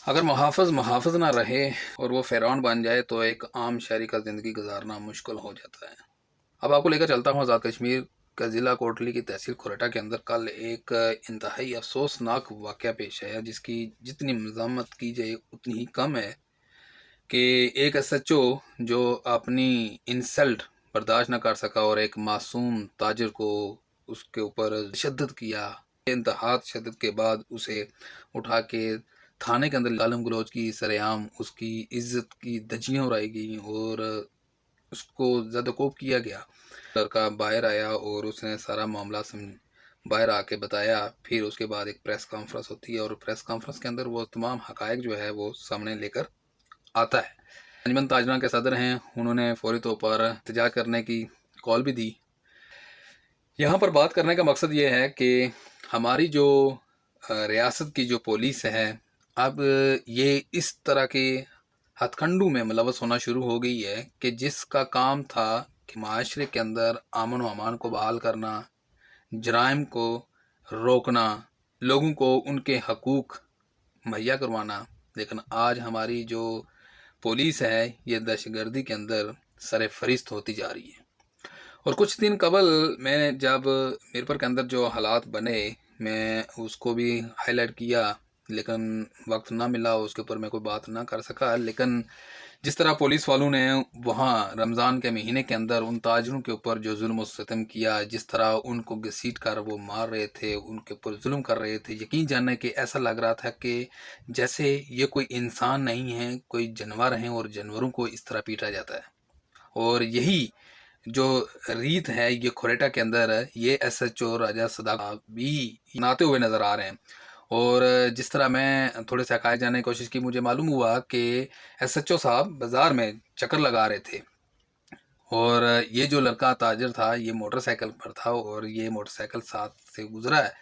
अगर मुहाफ़िज़ मुहाफ़िज़ ना रहे और वो फ़िरौन बन जाए तो एक आम शहरी का ज़िंदगी गुजारना मुश्किल हो जाता है। अब आपको लेकर चलता हूँ आज़ाद कश्मीर का ज़िला कोटली की तहसील खुरेटा के अंदर कल एक इंतहाई अफ़सोसनाक वाक़या पेश आया जिसकी जितनी मज़म्मत की जाए उतनी ही कम है कि एक एसएचओ जो अपनी इंसल्ट बर्दाश्त न कर सका और एक मासूम ताजिर को उसके ऊपर तशद्दुद किया। इंतहा तशद्दुद के बाद उसे उठा के थाने के अंदर गालम गलौज की सरेआम उसकी इज्जत की धज्जियां उड़ाई गई और उसको ज़दकोब किया गया। लड़का बाहर आया और उसने सारा मामला बाहर आके बताया। फिर उसके बाद एक प्रेस कॉन्फ्रेंस होती है और प्रेस कॉन्फ्रेंस के अंदर वो तमाम हकायक जो है वो सामने लेकर आता है। अंजमन ताजरा के सदर हैं, उन्होंने फौरी तौर पर एहतजाज करने की कॉल भी दी। यहाँ पर बात करने का मकसद ये है कि हमारी जो रियासत की जो पुलिस है अब ये इस तरह के हथकंडू में मुलवस होना शुरू हो गई है कि जिसका काम था कि माशरे के अंदर अमन व अमान को बहाल करना, जराइम को रोकना, लोगों को उनके हकूक़ मुहैया करवाना, लेकिन आज हमारी जो पुलिस है ये दहशतगर्दी के अंदर सर फरिस्त होती जा रही है। और कुछ दिन कबल मैं जब मीरपुर के अंदर जो हालात बने मैं उसको भी हाईलाइट किया, लेकिन वक्त ना मिला, उसके ऊपर मैं कोई बात ना कर सका। लेकिन जिस तरह पुलिस वालों ने वहाँ रमज़ान के महीने के अंदर उन ताजरों के ऊपर जो जुल्म सितम किया, जिस तरह उनको घसीट कर वो मार रहे थे, उनके ऊपर जुल्म कर रहे थे, यकीन जानने कि ऐसा लग रहा था कि जैसे ये कोई इंसान नहीं है, कोई जानवर हैं और जानवरों को इस तरह पीटा जाता है। और यही जो रीत है ये खुरेटा के अंदर है, ये एसएचओ राजा सदाकत भी अपनाते हुए नज़र आ रहे हैं। और जिस तरह मैं थोड़े से हकायक जानने की कोशिश की, मुझे मालूम हुआ कि एसएचओ साहब बाज़ार में चक्कर लगा रहे थे और ये जो लड़का ताजिर था ये मोटरसाइकिल पर था और ये मोटरसाइकिल साथ से गुजरा है।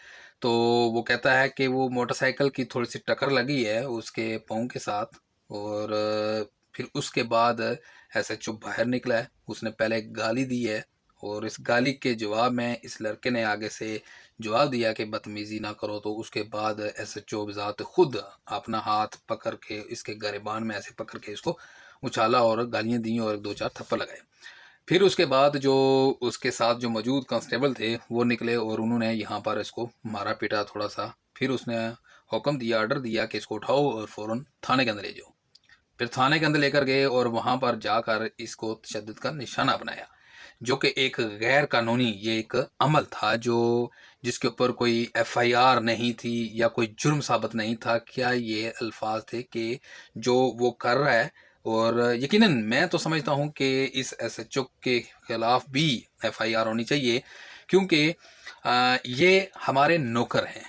तो वो कहता है कि वो मोटरसाइकिल की थोड़ी सी टक्कर लगी है उसके पाँव के साथ और फिर उसके बाद एसएचओ बाहर निकला है। उसने पहले गाली दी है और इस गाली के जवाब में इस लड़के ने आगे से जवाब दिया कि बदतमीज़ी ना करो। तो उसके बाद एसएचओ बज़ात खुद अपना हाथ पकड़ के इसके गिरबान में ऐसे पकड़ के इसको उछाला और गालियाँ दी और दो चार थप्पड़ लगाए। फिर उसके बाद जो उसके साथ जो मौजूद कांस्टेबल थे वो निकले और उन्होंने यहाँ पर इसको मारा पीटा थोड़ा सा। फिर उसने हुक्म दिया, ऑर्डर दिया कि इसको उठाओ और फ़ौरन थाने के अंदर ले जाओ। फिर थाने के अंदर लेकर गए और वहाँ पर जाकर इसको तशद्दुद का निशाना बनाया, जो कि एक गैर कानूनी ये एक अमल था जो जिसके ऊपर कोई एफआईआर नहीं थी या कोई जुर्म साबित नहीं था। क्या ये अल्फाज थे कि जो वो कर रहा है। और यकीनन मैं तो समझता हूँ कि इस एसएचओ के खिलाफ भी एफआईआर होनी चाहिए, क्योंकि ये हमारे नौकर हैं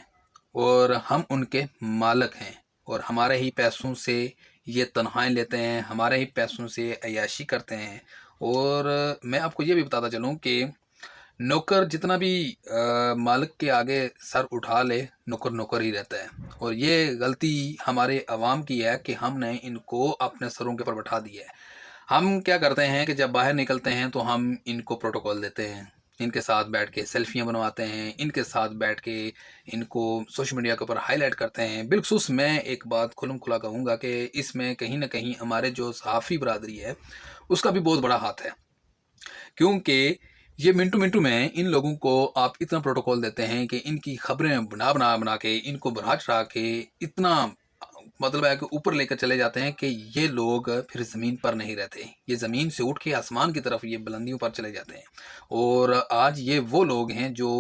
और हम उनके मालिक हैं और हमारे ही पैसों से ये तनख्वाहें लेते हैं, हमारे ही पैसों से अय्याशी करते हैं। और मैं आपको ये भी बताता चलूँ कि नौकर जितना भी मालिक के आगे सर उठा ले, नौकर नौकर ही रहता है। और ये गलती हमारे अवाम की है कि हमने इनको अपने सरों के ऊपर बैठा दिया है। हम क्या करते हैं कि जब बाहर निकलते हैं तो हम इनको प्रोटोकॉल देते हैं, इनके साथ बैठ के सेल्फियाँ बनवाते हैं, इनके साथ बैठ के इनको सोशल मीडिया के ऊपर हाईलाइट करते हैं। बिलखुसूस मैं एक बात खुलम खुला कहूँगा कि इसमें कहीं ना कहीं हमारे जो सहाफ़ी बरादरी है उसका भी बहुत बड़ा हाथ है, क्योंकि ये मिनटू मिनटू में इन लोगों को आप इतना प्रोटोकॉल देते हैं कि इनकी खबरें बना के इनको बढ़ा चढ़ा के इतना मतलब है कि ऊपर लेकर चले जाते हैं कि ये लोग फिर ज़मीन पर नहीं रहते, ये ज़मीन से उठ के आसमान की तरफ ये बुलंदियों पर चले जाते हैं। और आज ये वो लोग हैं जो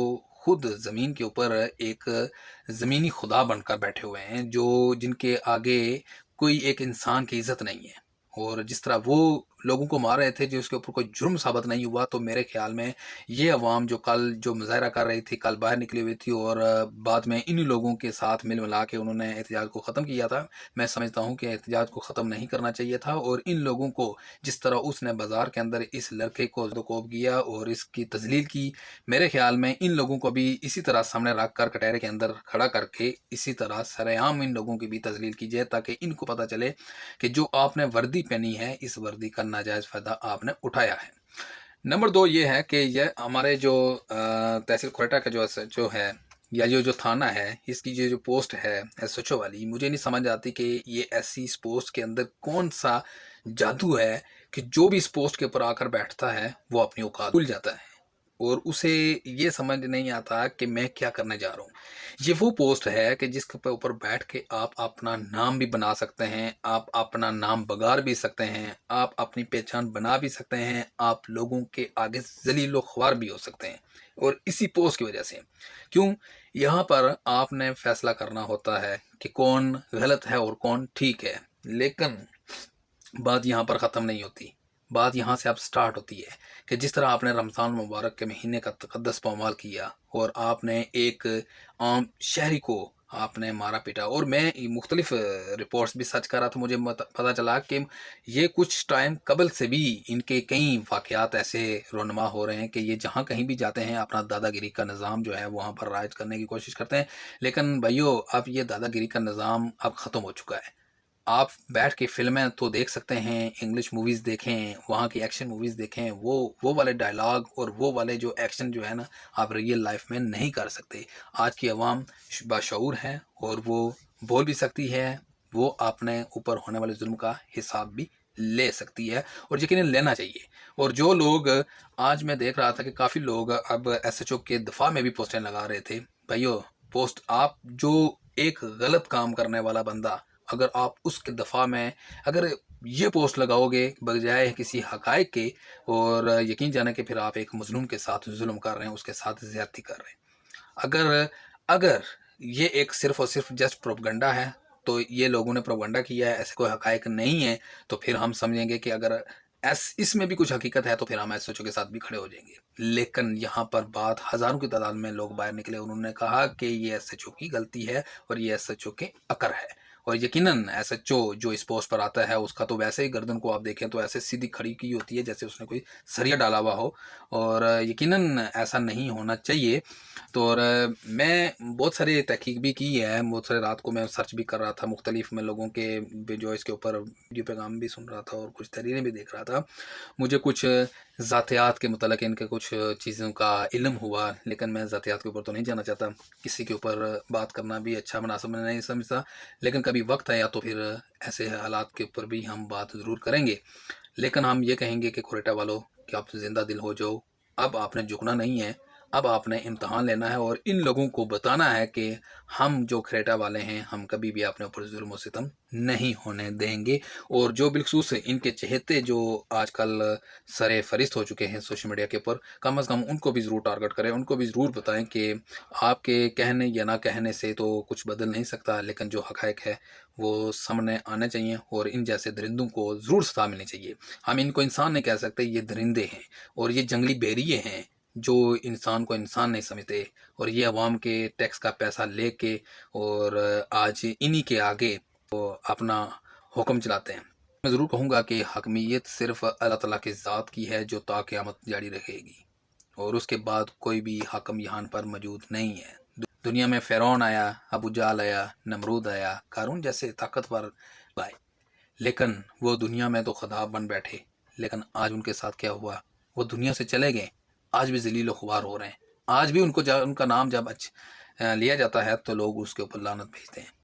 खुद ज़मीन के ऊपर एक ज़मीनी खुदा बनकर बैठे हुए हैं, जो जिनके आगे कोई एक इंसान की इज़्ज़त नहीं है। और जिस तरह वो लोगों को मार रहे थे जो उसके ऊपर कोई जुर्म साबित नहीं हुआ, तो मेरे ख्याल में ये अवाम जो कल जो मुजाहरा कर रही थी, कल बाहर निकली हुई थी और बाद में इन्हीं लोगों के साथ मिल मिला के उन्होंने एहतजाज को ख़त्म किया था। मैं समझता हूँ कि एहतजाज को ख़त्म नहीं करना चाहिए था और इन लोगों को जिस तरह उसने बाज़ार के अंदर इस लड़के को ज़दोकोब किया और इसकी तजलील की, मेरे ख्याल में इन लोगों को भी इसी तरह सामने रख कर कटहरे के अंदर खड़ा करके इसी तरह सरेआम इन लोगों की भी तजलील की जाए, ताकि इनको पता चले कि जो आपने वर्दी पहनी है इस वर्दी का नाजायज़ फ़ायदा आपने उठाया है। नंबर 2 ये है कि यह हमारे जो तहसील खुरेटा का जो है یا جو تھانہ ہے، اس کی جو پوسٹ ہے ایس ایچ او والی، مجھے نہیں سمجھ آتی کہ یہ ایسی اس پوسٹ کے اندر کون سا جادو ہے کہ جو بھی اس پوسٹ کے اوپر آ کر بیٹھتا ہے وہ اپنی اوقات بھول جاتا ہے اور اسے یہ سمجھ نہیں آتا کہ میں کیا کرنے جا رہا ہوں۔ یہ وہ پوسٹ ہے کہ جس کے اوپر بیٹھ کے آپ اپنا نام بھی بنا سکتے ہیں، آپ اپنا نام بگاڑ بھی سکتے ہیں، آپ اپنی پہچان بنا بھی سکتے ہیں، آپ لوگوں کے آگے ذلیل و خوار بھی ہو سکتے ہیں، اور اسی پوسٹ کی وجہ سے۔ کیوں؟ یہاں پر آپ نے فیصلہ کرنا ہوتا ہے کہ کون غلط ہے اور کون ٹھیک ہے، لیکن بات یہاں پر ختم نہیں ہوتی۔ بات یہاں سے اب سٹارٹ ہوتی ہے کہ جس طرح آپ نے رمضان مبارک کے مہینے کا تقدس پامال کیا اور آپ نے ایک عام شہری کو آپ نے مارا پیٹا، اور میں مختلف رپورٹس بھی سرچ کر رہا تھا، مجھے پتہ چلا کہ یہ کچھ ٹائم قبل سے بھی ان کے کئی واقعات ایسے رونما ہو رہے ہیں کہ یہ جہاں کہیں بھی جاتے ہیں اپنا دادا گیری کا نظام جو ہے وہاں پر رائج کرنے کی کوشش کرتے ہیں۔ لیکن بھائیو، اب یہ دادا گیری کا نظام اب ختم ہو چکا ہے۔ آپ بیٹھ کے فلمیں تو دیکھ سکتے ہیں، انگلش موویز دیکھیں، وہاں کی ایکشن موویز دیکھیں، وہ والے ڈائلاگ اور وہ والے جو ایکشن جو ہے نا، آپ ریئل لائف میں نہیں کر سکتے۔ آج کی عوام باشعور ہے اور وہ بول بھی سکتی ہے، وہ اپنے اوپر ہونے والے ظلم کا حساب بھی لے سکتی ہے، اور یقیناً لینا چاہیے۔ اور جو لوگ آج میں دیکھ رہا تھا کہ کافی لوگ اب ایس ایچ او کے دفاع میں بھی پوسٹیں لگا رہے تھے۔ بھائیو، پوسٹ آپ جو ایک غلط کام کرنے والا بندہ، اگر آپ اس کے دفاع میں اگر یہ پوسٹ لگاؤ گے بجائے کسی حقائق کے، اور یقین جانا کہ پھر آپ ایک مظلوم کے ساتھ ظلم کر رہے ہیں، اس کے ساتھ زیادتی کر رہے ہیں۔ اگر یہ ایک صرف اور صرف جسٹ پروپگنڈا ہے تو یہ لوگوں نے پروپگنڈا کیا ہے، ایسے کوئی حقائق نہیں ہے، تو پھر ہم سمجھیں گے کہ اگر اس میں بھی کچھ حقیقت ہے تو پھر ہم ایس ایچ او کے ساتھ بھی کھڑے ہو جائیں گے۔ لیکن یہاں پر بات ہزاروں کی تعداد میں لوگ باہر نکلے، انہوں نے کہا کہ یہ ایس ایچ او کی غلطی ہے اور یہ ایس ایچ او کے عقر ہے، اور یقیناً ایس ایچ او جو اس پوسٹ پر آتا ہے اس کا تو ویسے ہی گردن کو آپ دیکھیں تو ایسے سیدھی کھڑی کی ہوتی ہے جیسے اس نے کوئی سریا ڈالا ہوا ہو، اور یقیناً ایسا نہیں ہونا چاہیے۔ تو اور میں بہت سارے تحقیق بھی کی ہے، بہت سارے رات کو میں سرچ بھی کر رہا تھا مختلف میں لوگوں کے جو اس کے اوپر ویڈیو پیغام بھی سن رہا تھا اور کچھ تحریریں بھی دیکھ رہا تھا۔ مجھے کچھ ذاتیات کے متعلق ان کے کچھ چیزوں کا علم ہوا، لیکن میں ذاتیات کے اوپر تو نہیں جانا چاہتا، کسی کے اوپر بات کرنا بھی اچھا مناسب نہیں سمجھتا، لیکن کبھی وقت آیا تو پھر ایسے حالات کے اوپر بھی ہم بات ضرور کریں گے۔ لیکن ہم یہ کہیں گے کہ کوریٹا والوں کہ آپ زندہ دل ہو جاؤ، اب آپ نے جھکنا نہیں ہے، اب آپ نے امتحان لینا ہے اور ان لوگوں کو بتانا ہے کہ ہم جو کریٹا والے ہیں ہم کبھی بھی اپنے اوپر ظلم و ستم نہیں ہونے دیں گے۔ اور جو بالخصوص ان کے چہتے جو آج کل سرے فہرست ہو چکے ہیں سوشل میڈیا کے اوپر، کم از کم ان کو بھی ضرور ٹارگٹ کریں، ان کو بھی ضرور بتائیں کہ آپ کے کہنے یا نہ کہنے سے تو کچھ بدل نہیں سکتا، لیکن جو حقائق ہے وہ سامنے آنے چاہیے، اور ان جیسے درندوں کو ضرور سزا ملنی چاہیے۔ ہم ان کو انسان نہیں کہہ سکتے، یہ درندے ہیں اور یہ جنگلی بھیڑیے ہیں جو انسان کو انسان نہیں سمجھتے، اور یہ عوام کے ٹیکس کا پیسہ لے کے اور آج انہی کے آگے وہ اپنا حکم چلاتے ہیں۔ میں ضرور کہوں گا کہ حکمیت صرف اللہ تعالیٰ کی ذات کی ہے جو تا قیامت جاری رہے گی، اور اس کے بعد کوئی بھی حاکم یہاں پر موجود نہیں ہے۔ دنیا میں فرعون آیا، ابو جہل آیا، نمرود آیا، قارون جیسے طاقتور آئے، لیکن وہ دنیا میں تو خدا بن بیٹھے، لیکن آج ان کے ساتھ کیا ہوا؟ وہ دنیا سے چلے گئے، آج بھی ذلیل و خوار ہو رہے ہیں، آج بھی ان کا نام جب لیا جاتا ہے تو لوگ اس کے اوپر لعنت بھیجتے ہیں۔